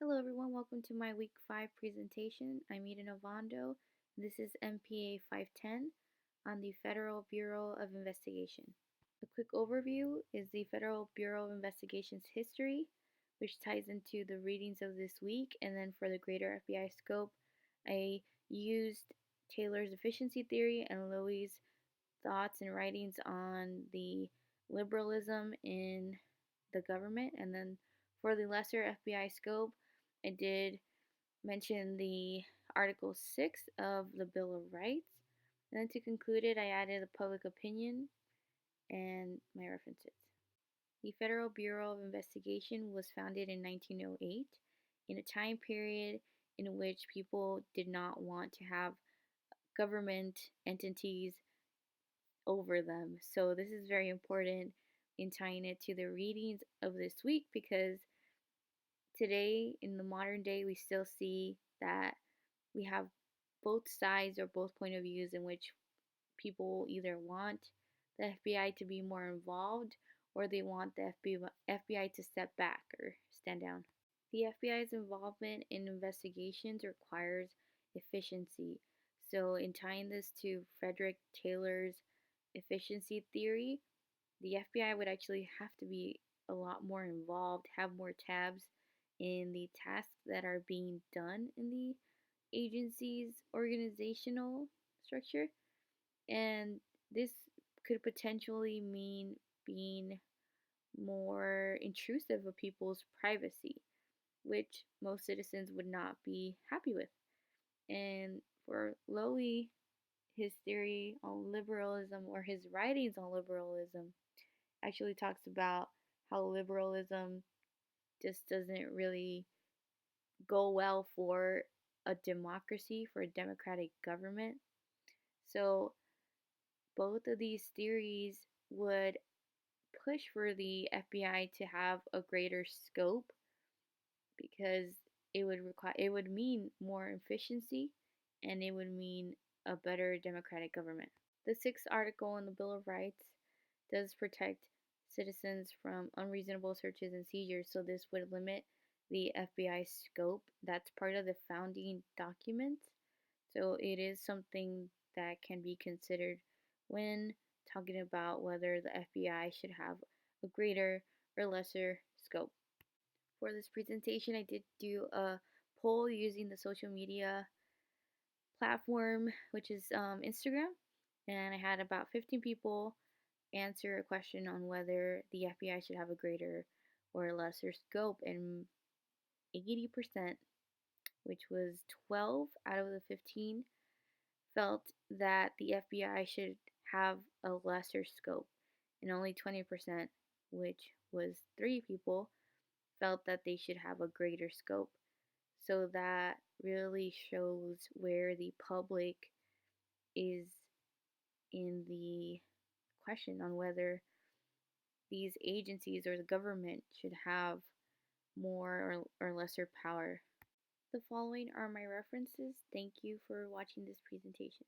Hello everyone, welcome to my week 5 presentation. I'm Eden Ovando. This is MPA 510 on the Federal Bureau of Investigation. A quick overview is the Federal Bureau of Investigation's history, which ties into the readings of this week, and then for the greater FBI scope, I used Taylor's efficiency theory and Lowy's thoughts and writings on the liberalism in the government. And then for the lesser FBI scope, I did mention the Article 6 of the Bill of Rights. And then to conclude it, I added the public opinion and my references. The Federal Bureau of Investigation was founded in 1908 in a time period in which people did not want to have government entities over them. So this is very important in tying it to the readings of this week, because today in the modern day we still see that we have both sides or both point of views in which people either want the FBI to be more involved or they want the FBI to step back or stand down. The FBI's involvement in investigations requires efficiency. So, in tying this to Frederick Taylor's efficiency theory, the FBI would actually have to be a lot more involved, have more tabs in the tasks that are being done in the agency's organizational structure. And this could potentially mean being more intrusive of people's privacy, which most citizens would not be happy with. And for Lowy, his theory on liberalism, or his writings on liberalism, actually talks about how liberalism just doesn't really go well for a democracy, for a democratic government. So both of these theories would push for the FBI to have a greater scope, because it would mean more efficiency, and it would mean a better democratic government. The sixth article in the Bill of Rights does protect citizens from unreasonable searches and seizures, so this would limit the FBI scope. That's part of the founding documents, so it is something that can be considered when talking about whether the FBI should have a greater or lesser scope. For this presentation, I did do a poll using the social media platform, which is Instagram, and I had about 15 people answer a question on whether the FBI should have a greater or a lesser scope, and 80%, which was 12 out of the 15, felt that the FBI should have a lesser scope, and only 20%, which was 3 people, felt that they should have a greater scope. So that really shows where the public is in the question on whether these agencies or the government should have more or lesser power. The following are my references. Thank you for watching this presentation.